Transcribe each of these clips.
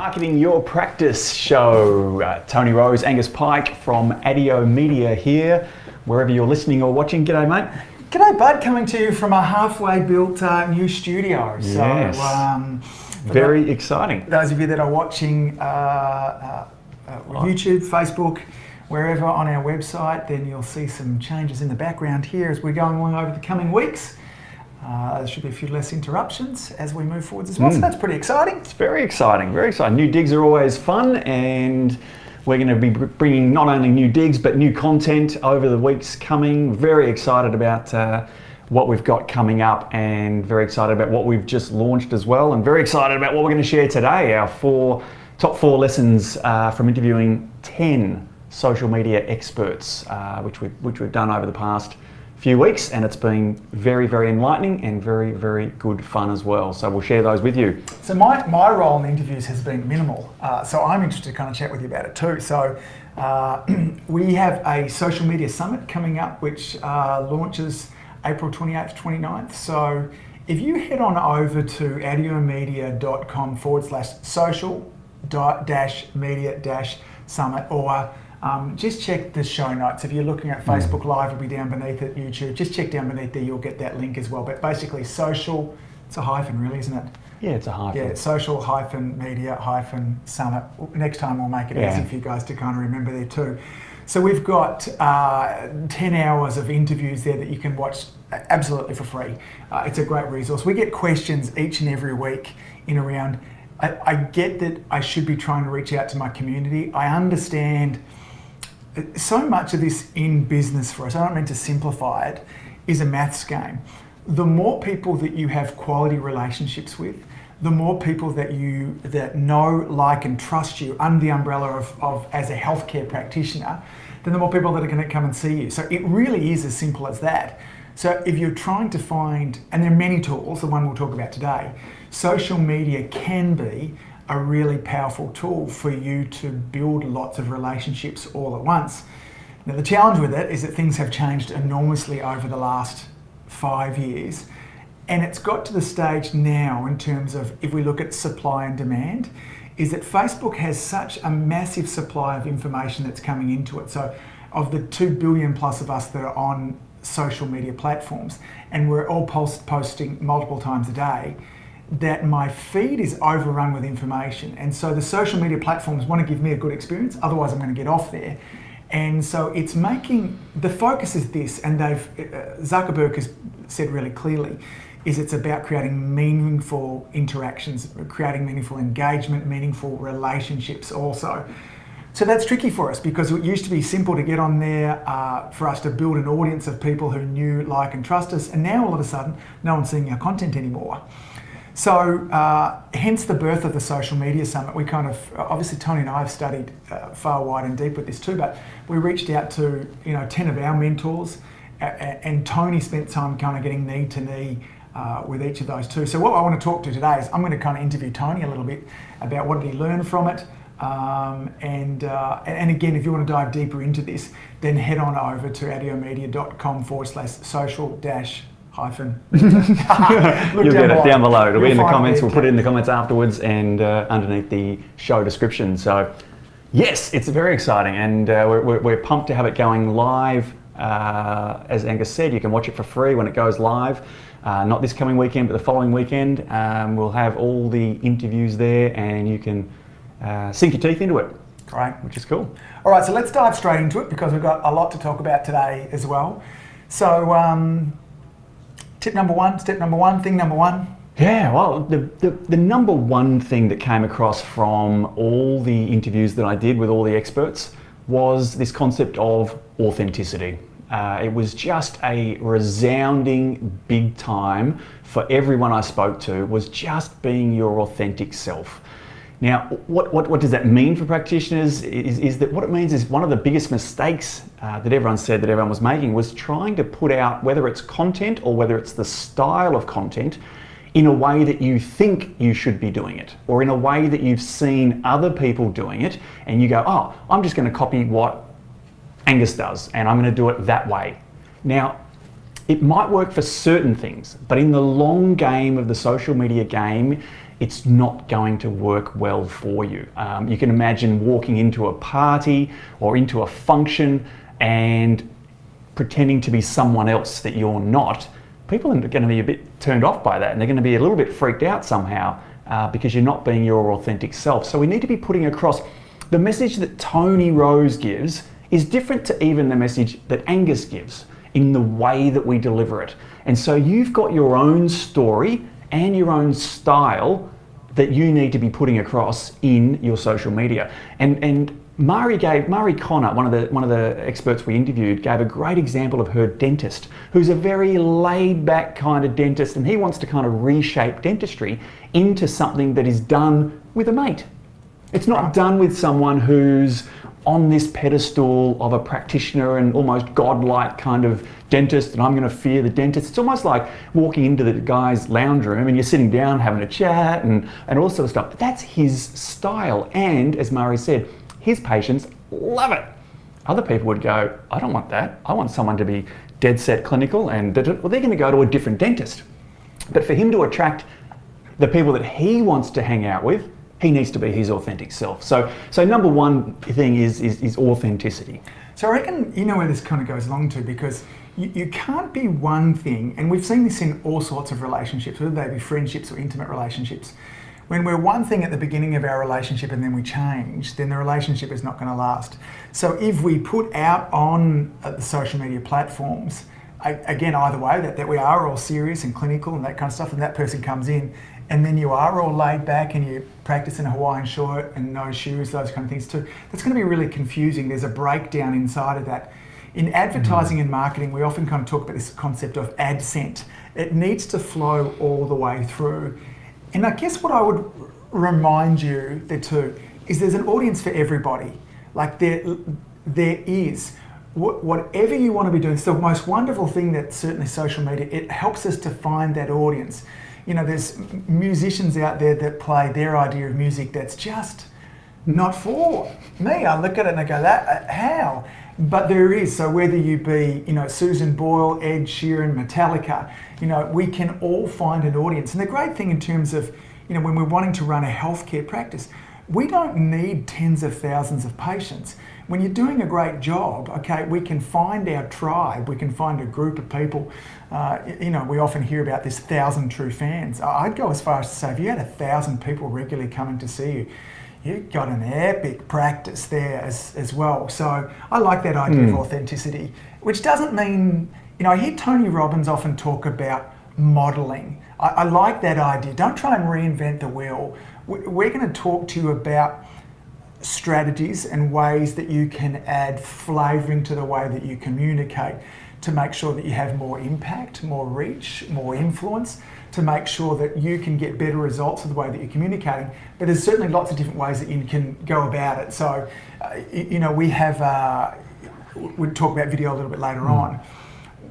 Marketing Your Practice show. Tony Rose, Angus Pyke from Addio Media here. Wherever you're listening or watching, g'day mate. G'day bud, coming to you from a halfway built new studio. Yes. So, very exciting. Those of you that are watching YouTube, Facebook, wherever on our website, then you'll see some changes in the background here as we're going along over the coming weeks. There should be a few less interruptions as we move forwards as well, so that's pretty exciting. It's very exciting, very exciting. New digs are always fun, and we're going to be bringing not only new digs but new content over the weeks coming. Very excited about what we've got coming up, and very excited about what we've just launched as well, and very excited about what we're going to share today, our top four lessons from interviewing 10 social media experts, which we've done over the past few weeks, and it's been very, very enlightening and very, very good fun as well. So we'll share those with you. So my role in the interviews has been minimal, so I'm interested to kind of chat with you about it too. So we have a social media summit coming up, which launches April 28th, 29th. So if you head on over to addiomedia.com/social-media-summit, or just check the show notes. If you're looking at Facebook Live, it'll be down beneath it. YouTube, just check down beneath there, you'll get that link as well. But basically social, it's a hyphen really, isn't it? Yeah, it's a hyphen. Yeah, social-media-summit. Next time we'll make it easy for you guys to kind of remember there too. So we've got 10 hours of interviews there that you can watch absolutely for free. It's a great resource. We get questions each and every week in around, I get that I should be trying to reach out to my community. I understand so much of this in business for us, I don't mean to simplify it, is a maths game. The more people that you have quality relationships with, the more people that know, like and trust you under the umbrella of as a healthcare practitioner, then the more people that are going to come and see you. So it really is as simple as that. So if you're trying to find, and there are many tools, the one we'll talk about today, social media can be a really powerful tool for you to build lots of relationships all at once. Now the challenge with it is that things have changed enormously over the last 5 years, and it's got to the stage now in terms of, if we look at supply and demand, is that Facebook has such a massive supply of information that's coming into it. So of the 2 billion plus of us that are on social media platforms, and we're all posting multiple times a day, that my feed is overrun with information. And so the social media platforms want to give me a good experience, otherwise I'm going to get off there. And so it's making, the focus is this, and Zuckerberg has said really clearly, is it's about creating meaningful interactions, creating meaningful engagement, meaningful relationships also. So that's tricky for us, because it used to be simple to get on there for us to build an audience of people who knew, like and trust us, and now all of a sudden no one's seeing our content anymore. So hence the birth of the Social Media Summit. We kind of, obviously Tony and I have studied far wide and deep with this too, but we reached out to 10 of our mentors, and Tony spent time kind of getting knee to knee with each of those too. So what I want to talk to today is I'm going to kind of interview Tony a little bit about what did he learn from it, and again, if you want to dive deeper into this, then head on over to addiomedia.com/social- hyphen. You'll get it down below. It'll be in the comments. We'll put it in the comments afterwards, and underneath the show description. So yes, it's very exciting, and we're pumped to have it going live. As Angus said, you can watch it for free when it goes live. Not this coming weekend, but the following weekend. We'll have all the interviews there, and you can sink your teeth into it. Great. Which is cool. All right, so let's dive straight into it, because we've got a lot to talk about today as well. So step number one, thing number one. Yeah, well, the number one thing that came across from all the interviews that I did with all the experts was this concept of authenticity. It was just a resounding big time for everyone I spoke to, was just being your authentic self. Now, what does that mean for practitioners? Is that what it means is one of the biggest mistakes that everyone said that everyone was making was trying to put out, whether it's content or whether it's the style of content, in a way that you think you should be doing it, or in a way that you've seen other people doing it, and you go, oh, I'm just going to copy what Angus does, and I'm going to do it that way. Now, it might work for certain things, but in the long game of the social media game, it's not going to work well for you. You can imagine walking into a party or into a function and pretending to be someone else that you're not. People are going to be a bit turned off by that, and they're going to be a little bit freaked out somehow because you're not being your authentic self. So we need to be putting across the message that Tony Rose gives is different to even the message that Angus gives in the way that we deliver it. And so you've got your own story and your own style that you need to be putting across in your social media. And Mari Connor, one of the experts we interviewed, gave a great example of her dentist, who's a very laid back kind of dentist, and he wants to kind of reshape dentistry into something that is done with a mate. It's not done with someone who's on this pedestal of a practitioner and almost godlike kind of dentist, and I'm going to fear the dentist. It's almost like walking into the guy's lounge room and you're sitting down having a chat and all sort of stuff. But that's his style, and as Mari said, his patients love it. Other people would go, I don't want that. I want someone to be dead set clinical, and well, they're going to go to a different dentist. But for him to attract the people that he wants to hang out with, he needs to be his authentic self. So number one thing is authenticity. So I reckon you know where this kind of goes along to, because you can't be one thing, and we've seen this in all sorts of relationships, whether they be friendships or intimate relationships. When we're one thing at the beginning of our relationship and then we change, then the relationship is not going to last. So if we put out on the social media platforms, again, either way, that we are all serious and clinical and that kind of stuff, and that person comes in, and then you are all laid back and you practice in a Hawaiian shirt and no shoes, those kind of things too, that's going to be really confusing. There's a breakdown inside of that. In advertising and marketing, we often kind of talk about this concept of ad scent. It needs to flow all the way through. And I guess what I would remind you there too is there's an audience for everybody. Like there is. Whatever you want to be doing, it's the most wonderful thing that certainly social media, it helps us to find that audience. You know, there's musicians out there that play their idea of music that's just not for me. I look at it and I go, how? But there is. So whether you be, you know, Susan Boyle, Ed Sheeran, Metallica, you know, we can all find an audience. And the great thing in terms of, you know, when we're wanting to run a healthcare practice, we don't need tens of thousands of patients. When you're doing a great job, okay, we can find our tribe, we can find a group of people. You know, we often hear about this 1,000 true fans. I'd go as far as to say, if you had 1,000 people regularly coming to see you, you've got an epic practice there as well. So I like that idea of authenticity, which doesn't mean, you know, I hear Tony Robbins often talk about modeling. I like that idea. Don't try and reinvent the wheel. We're going to talk to you about strategies and ways that you can add flavouring to the way that you communicate to make sure that you have more impact, more reach, more influence, to make sure that you can get better results of the way that you're communicating. But there's certainly lots of different ways that you can go about it. So, you know, we have, we'll talk about video a little bit later on.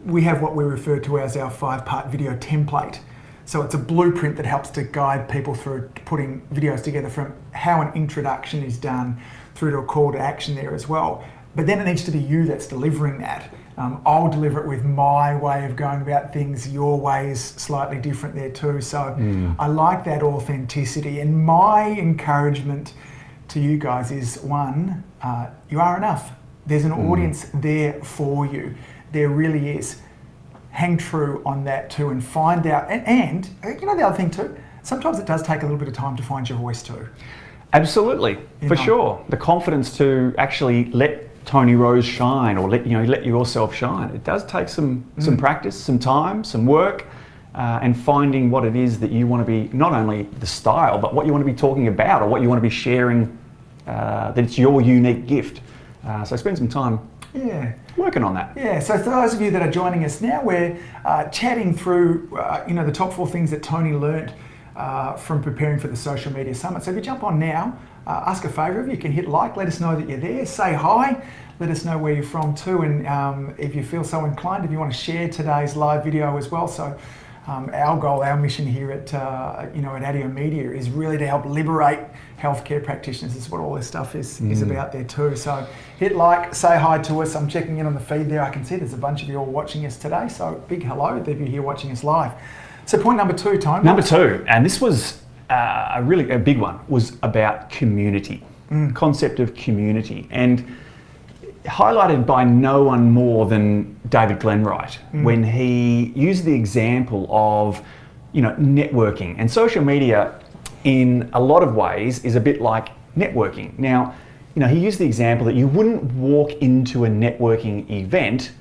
We have what we refer to as our 5-part video template. So it's a blueprint that helps to guide people through putting videos together, from how an introduction is done through to a call to action there as well. But then it needs to be you that's delivering that. I'll deliver it with my way of going about things. Your way is slightly different there too. So I like that authenticity. And my encouragement to you guys is, one, you are enough. There's an audience there for you. There really is. Hang true on that too, and find out. And you know the other thing too, sometimes it does take a little bit of time to find your voice too. Absolutely, for sure. The confidence to actually let Tony Rose shine, or let yourself shine. It does take some practice, some time, some work, and finding what it is that you want to be, not only the style, but what you want to be talking about, or what you want to be sharing, that it's your unique gift. So spend some time working on that. Yeah, so for those of you that are joining us now, we're chatting through the top 4 things that Tony learnt from preparing for the Social Media Summit. So if you jump on now, ask a favour of you, can hit like, let us know that you're there, say hi, let us know where you're from too, and if you feel so inclined, if you want to share today's live video as well. So Our goal, our mission here at Addio Media is really to help liberate healthcare practitioners. This is what all this stuff is about there too. So hit like, say hi to us. I'm checking in on the feed there. I can see there's a bunch of you all watching us today. So big hello if you're here watching us live. So point number 2, Tony. Number 2, and this was a big one, was about community, concept of community, and highlighted by no one more than David Glenwright when he used the example of, networking. And social media in a lot of ways is a bit like networking. Now, he used the example that you wouldn't walk into a networking event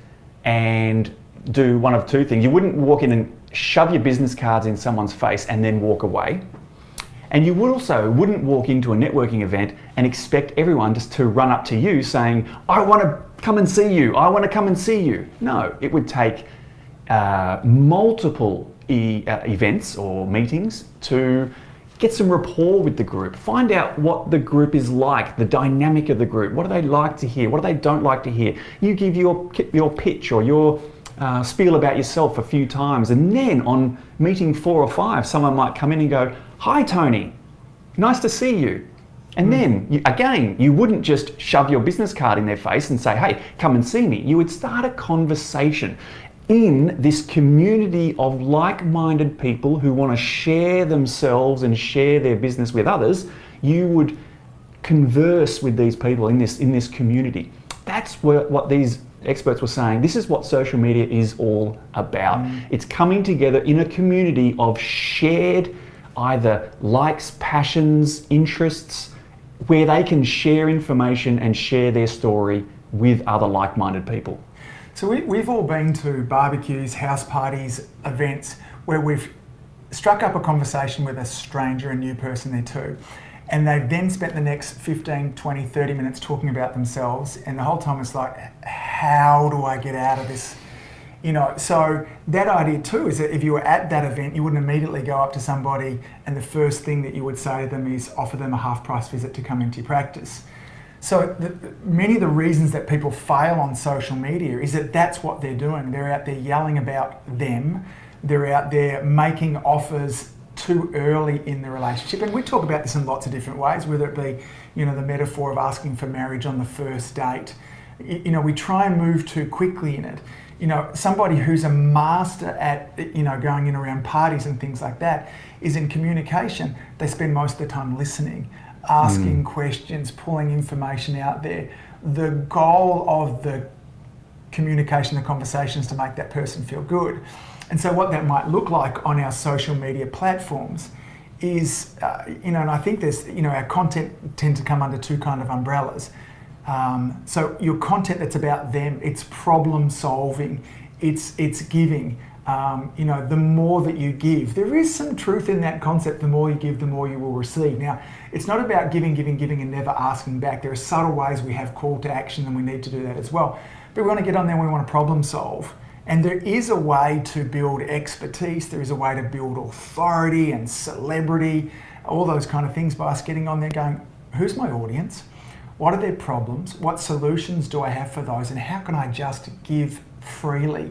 and do one of 2 things. You wouldn't walk in and shove your business cards in someone's face and then walk away. And you wouldn't walk into a networking event and expect everyone just to run up to you saying, I want to come and see you, I want to come and see you. No, it would take multiple events or meetings to get some rapport with the group, find out what the group is like, the dynamic of the group, what do they like to hear, what do they don't like to hear. You give your pitch or your spiel about yourself a few times, and then on meeting 4 or 5, someone might come in and go, hi Tony, nice to see you. And then, you wouldn't just shove your business card in their face and say, hey, come and see me. You would start a conversation in this community of like-minded people who want to share themselves and share their business with others. You would converse with these people in this community. That's what these experts were saying. This is what social media is all about. It's coming together in a community of shared either likes, passions, interests, where they can share information and share their story with other like-minded people. So we've all been to barbecues, house parties, events where we've struck up a conversation with a stranger, a new person there too, and they've then spent the next 15, 20, 30 minutes talking about themselves, and the whole time it's like, how do I get out of this? So that idea too is that if you were at that event, you wouldn't immediately go up to somebody and the first thing that you would say to them is offer them a half-price visit to come into your practice. So many of the reasons that people fail on social media is that that's what they're doing. They're out there yelling about them. They're out there making offers too early in the relationship. And we talk about this in lots of different ways, whether it be, the metaphor of asking for marriage on the first date. We try and move too quickly in it. Somebody who's a master at, going in around parties and things like that is in communication. They spend most of the time listening, asking questions, pulling information out there. The goal of the communication, the conversation is to make that person feel good. And so what that might look like on our social media platforms is, and I think there's, our content tend to come under 2 kind of umbrellas. So your content that's about them, it's problem solving, it's giving. The more that you give, there is some truth in that concept. The more you give, the more you will receive. Now, it's not about giving and never asking back. There are subtle ways we have call to action, and we need to do that as well. But we want to get on there and we want to problem solve. And there is a way to build expertise. There is a way to build authority and celebrity, all those kind of things by us getting on there going, who's my audience? What are their problems? What solutions do I have for those? And how can I just give freely?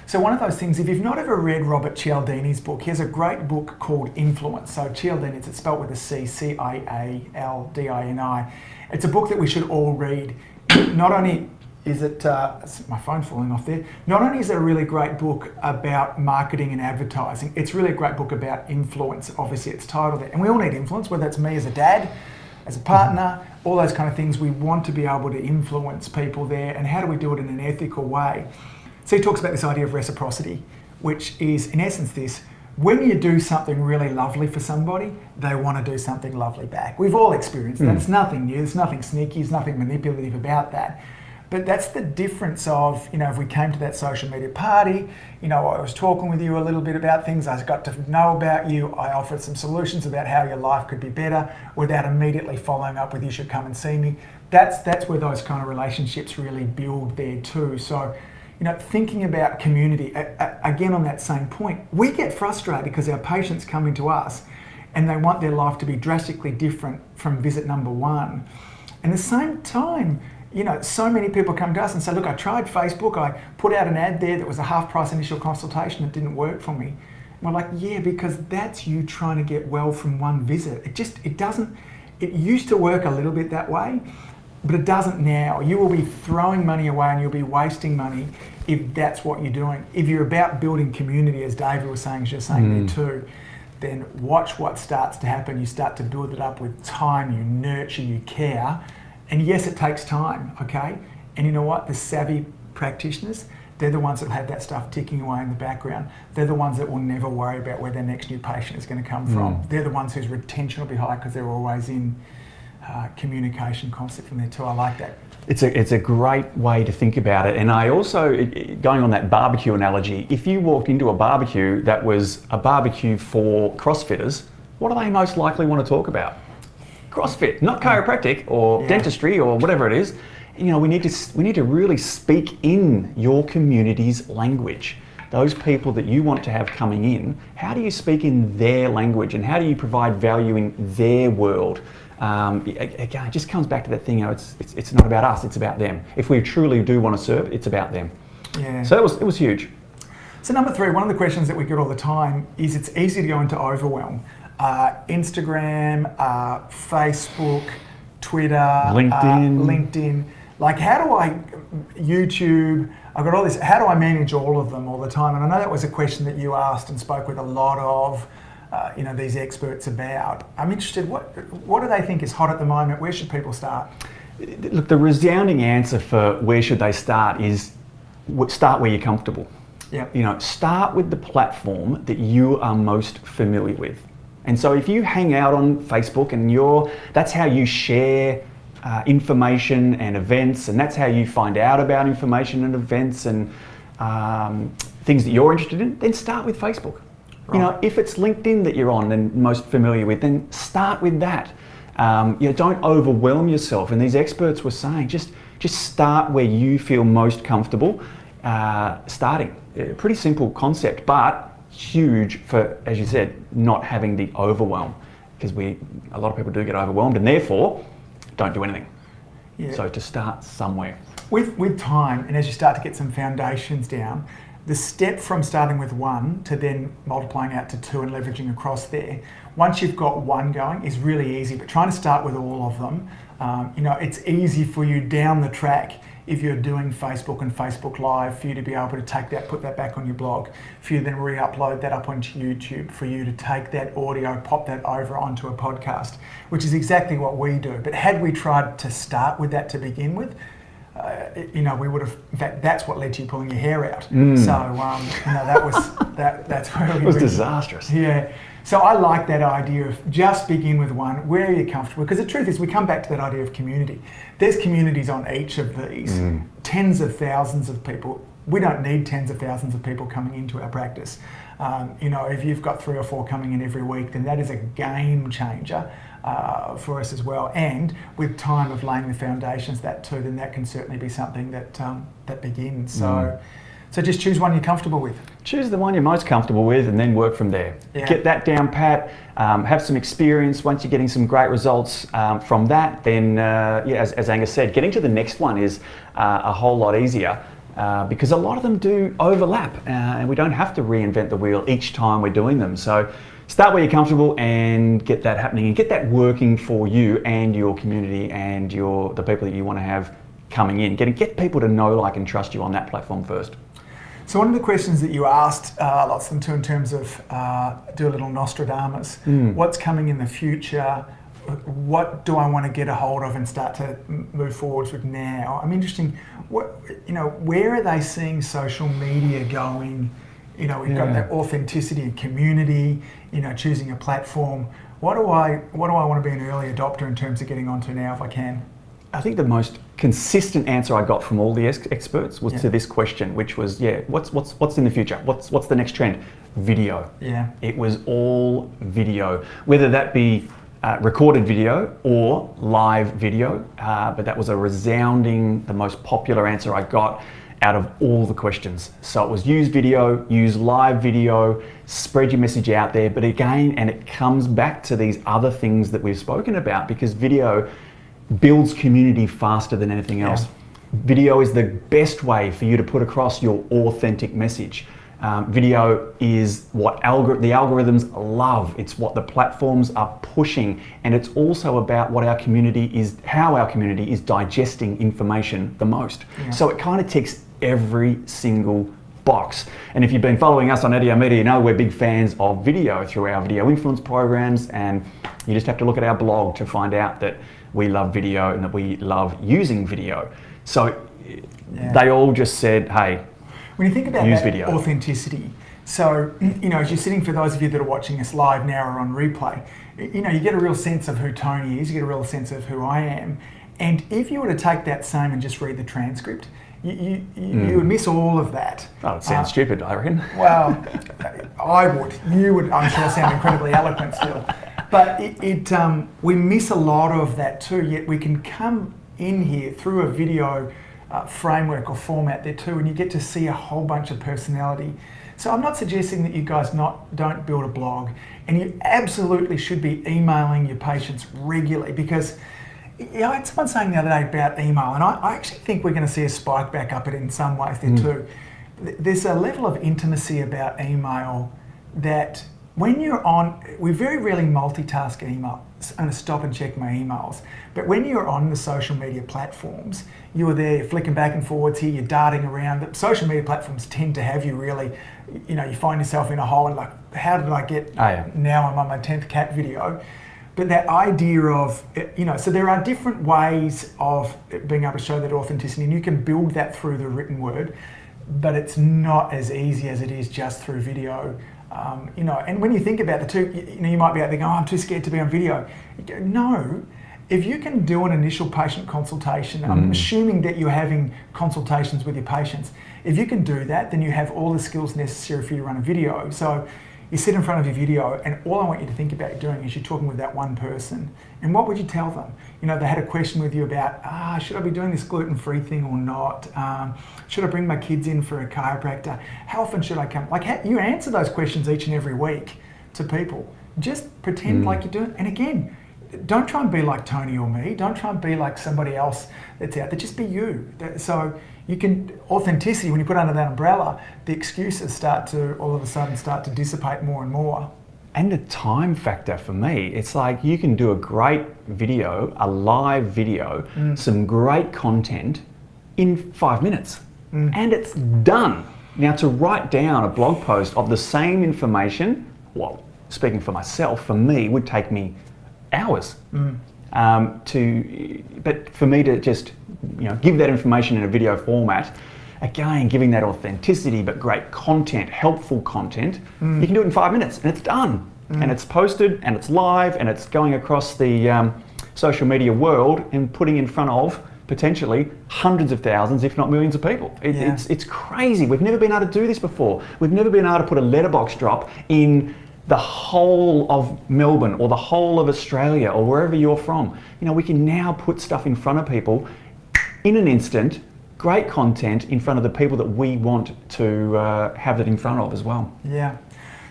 So one of those things, if you've not ever read Robert Cialdini's book, he has a great book called Influence. So Cialdini, it's spelled with a C, C-I-A-L-D-I-N-I. It's a book that we should all read. Not only is it, my phone falling off there, not only is it a really great book about marketing and advertising, it's really a great book about influence. Obviously it's titled it. And we all need influence, whether it's me as a dad, as a partner, all those kind of things. We want to be able to influence people there, and how do we do it in an ethical way? So he talks about this idea of reciprocity, which is in essence this: when you do something really lovely for somebody, they want to do something lovely back. We've all experienced that. It's nothing new, there's nothing sneaky, there's nothing manipulative about that. But that's the difference of, if we came to that social media party, I was talking with you a little bit about things, I got to know about you, I offered some solutions about how your life could be better without immediately following up with you should come and see me. That's where those kind of relationships really build there too. So, thinking about community, again on that same point, we get frustrated because our patients come into us and they want their life to be drastically different from visit number 1. And at the same time, so many people come to us and say, look, I tried Facebook, I put out an ad there that was a half-price initial consultation, it didn't work for me. We're like, yeah, because that's you trying to get well from one visit. It used to work a little bit that way, but it doesn't now. You will be throwing money away and you'll be wasting money if that's what you're doing. If you're about building community, as David was saying, as you're saying there too, then watch what starts to happen. You start to build it up with time, you nurture, you care. And yes, it takes time, okay? And you know what? The savvy practitioners, they're the ones that have that stuff ticking away in the background. They're the ones that will never worry about where their next new patient is going to come from. They're the ones whose retention will be high because they're always in communication concept from there too. I like that. It's a great way to think about it. And I also, going on that barbecue analogy, if you walked into a barbecue that was a barbecue for CrossFitters, what do they most likely want to talk about? CrossFit, not chiropractic or dentistry or whatever it is. You know, we need to really speak in your community's language. Those people that you want to have coming in, how do you speak in their language and how do you provide value in their world? Again, it just comes back to that thing, you know, it's not about us, it's about them. If we truly do want to serve, it's about them. Yeah. So it was huge. So number 3, one of the questions that we get all the time is it's easy to go into overwhelm. Instagram, Facebook, Twitter, LinkedIn. Like, how do I, YouTube, I've got all this, how do I manage all of them all the time? And I know that was a question that you asked and spoke with a lot of these experts about. I'm interested, what do they think is hot at the moment? Where should people start? Look, the resounding answer for where should they start is start where you're comfortable. Yeah. You know, start with the platform that you are most familiar with. And so if you hang out on Facebook and that's how you share information and events, and that's how you find out about information and events and things that you're interested in, then start with Facebook. Right. You know, if it's LinkedIn that you're on and most familiar with, then start with that. Don't overwhelm yourself. And these experts were saying, just start where you feel most comfortable starting. Pretty simple concept, but huge for, as you said, not having the overwhelm, because a lot of people do get overwhelmed and therefore don't do anything. Yeah. So to start somewhere. With time, and as you start to get some foundations down, the step from starting with 1 to then multiplying out to 2 and leveraging across there, once you've got 1 going is really easy, but trying to start with all of them, it's easy for you down the track if you're doing Facebook and Facebook Live, for you to be able to take that, put that back on your blog, for you to then re-upload that up onto YouTube, for you to take that audio, pop that over onto a podcast, which is exactly what we do. But had we tried to start with that to begin with, we would have, in fact, that's what led to you pulling your hair out. So, that's where it was disastrous. Yeah. So I like that idea of just begin with 1, where are you comfortable? Because the truth is, we come back to that idea of community. There's communities on each of these, tens of thousands of people. We don't need tens of thousands of people coming into our practice. If you've got 3 or 4 coming in every week, then that is a game changer for us as well. And with time of laying the foundations, that too, then that can certainly be something that begins. So just choose one you're comfortable with. Choose the one you're most comfortable with and then work from there. Yeah. Get that down pat, have some experience. Once you're getting some great results from that, then as Angus said, getting to the next one is a whole lot easier because a lot of them do overlap and we don't have to reinvent the wheel each time we're doing them. So start where you're comfortable and get that happening and get that working for you and your community and the people that you want to have coming in. Get people to know, like, and trust you on that platform first. So one of the questions that you asked, lots of them too, in terms of do a little Nostradamus. What's coming in the future? What do I want to get a hold of and start to move forwards with now? I'm interested. Where are they seeing social media going? We've got that authenticity and community. Choosing a platform. What do I want to be an early adopter in terms of getting onto now if I can? I think the most consistent answer I got from all the experts was to this question, which was, what's in the future? What's the next trend? Video. Yeah. It was all video, whether that be recorded video or live video, but that was a resounding, the most popular answer I got out of all the questions. So it was use video, use live video, spread your message out there. But again, and it comes back to these other things that we've spoken about, because video builds community faster than anything else. Video is the best way for you to put across your authentic message. Video is what the algorithms love. It's what the platforms are pushing, and it's also about what how our community is digesting information the most. Yeah. So it kind of ticks every single box. And if you've been following us on Audio Media, you know we're big fans of video through our video influence programs, and you just have to look at our blog to find out that we love video and that we love using video. So they all just said, hey, when you think about use that video. Authenticity, so, you know, as you're sitting, for those of you that are watching us live now or on replay, you know, you get a real sense of who Tony is, you get a real sense of who I am. And if you were to take that same and just read the transcript, you would miss all of that. Oh, it sounds stupid, I reckon. Well, I would. You would, I'm sure, sound incredibly eloquent still. But we miss a lot of that too, yet we can come in here through a video framework or format there too, and you get to see a whole bunch of personality. So I'm not suggesting that you guys don't build a blog, and you absolutely should be emailing your patients regularly, because I had someone saying the other day about email, and I actually think we're going to see a spike back up it in some ways there too. There's a level of intimacy about email that when you're on, we very rarely multitask email. I'm going to stop and check my emails. But when you're on the social media platforms, you're there, you're flicking back and forwards here, you're darting around. The social media platforms tend to have you really, you know, you find yourself in a hole and like, how did I get, now I'm on my 10th cat video. But that idea of, you know, so there are different ways of being able to show that authenticity, and you can build that through the written word, but it's not as easy as it is just through video. You know, and when you think about the two, you know, you might be out there going, oh, I'm too scared to be on video. You go, no, if you can do an initial patient consultation, I'm assuming that you're having consultations with your patients. If you can do that, then you have all the skills necessary for you to run a video. So you sit in front of your video, and all I want you to think about doing is you're talking with that one person. And what would you tell them? You know, they had a question with you about, should I be doing this gluten-free thing or not? Should I bring my kids in for a chiropractor? How often should I come? Like, you answer those questions each and every week to people. Just pretend like you're doing it. And again, don't try and be like Tony or me. Don't try and be like somebody else that's out there. Just be you. So you can, authenticity, when you put under that umbrella, the excuses start to all of a sudden start to dissipate more and more. And the time factor for me, it's like you can do a great video, a live video, some great content in 5 minutes, and it's done. Now, to write down a blog post of the same information, well, speaking for myself, for me, would take me hours. But for me to just, you know, give that information in a video format, again, giving that authenticity, but great content, helpful content, you can do it in 5 minutes and it's done. And it's posted and it's live and it's going across the social media world and putting in front of potentially hundreds of thousands, if not millions of people. It's crazy. We've never been able to do this before. We've never been able to put a letterbox drop in the whole of Melbourne or the whole of Australia or wherever you're from. You know, we can now put stuff in front of people in an instant, great content in front of the people that we want to have that in front of as well. Yeah.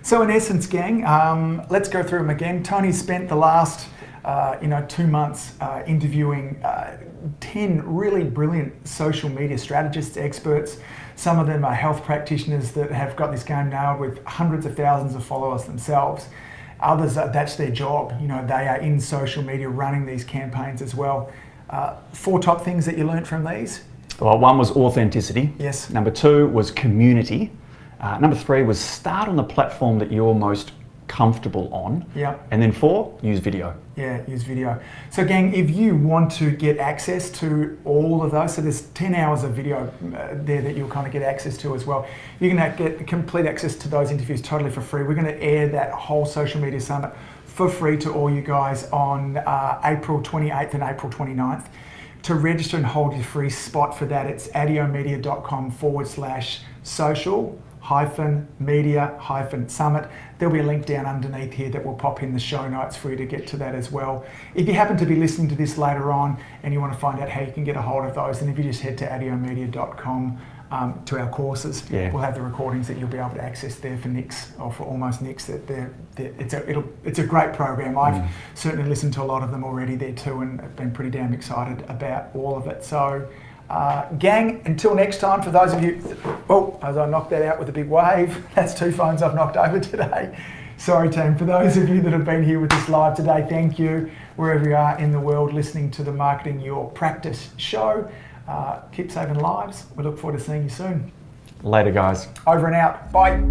So in essence, gang, let's go through them again. Tony spent the last 2 months interviewing 10 really brilliant social media strategists, experts. Some of them are health practitioners that have got this game nailed with hundreds of thousands of followers themselves. Others, that's their job. You know, they are in social media running these campaigns as well. 4 top things that you learned from these? Well, 1 was authenticity. Yes. Number 2 was community. Number 3 was start on the platform that you're most comfortable on. Yeah. And then 4, use video. Yeah, use video. So gang, if you want to get access to all of those, so there's 10 hours of video there that you'll kind of get access to as well. You can get complete access to those interviews totally for free. We're going to air that whole social media summit for free to all you guys on April 28th and April 29th. To register and hold your free spot for that, it's audiomedia.com/social-media-summit. There'll be a link down underneath here that will pop in the show notes for you to get to that as well. If you happen to be listening to this later on and you want to find out how you can get a hold of those, then if you just head to audiomedia.com to our courses, we'll have the recordings that you'll be able to access there for Nick's, or for almost Nick's. It's a great program. I've certainly listened to a lot of them already there too, and I've been pretty damn excited about all of it. So Gang, until next time, for those of you, oh, as I knocked that out with a big wave, that's 2 phones I've knocked over today. Sorry team, for those of you that have been here with us live today, thank you. Wherever you are in the world listening to the Marketing Your Practice show, keep saving lives. We look forward to seeing you soon. Later guys. Over and out, bye.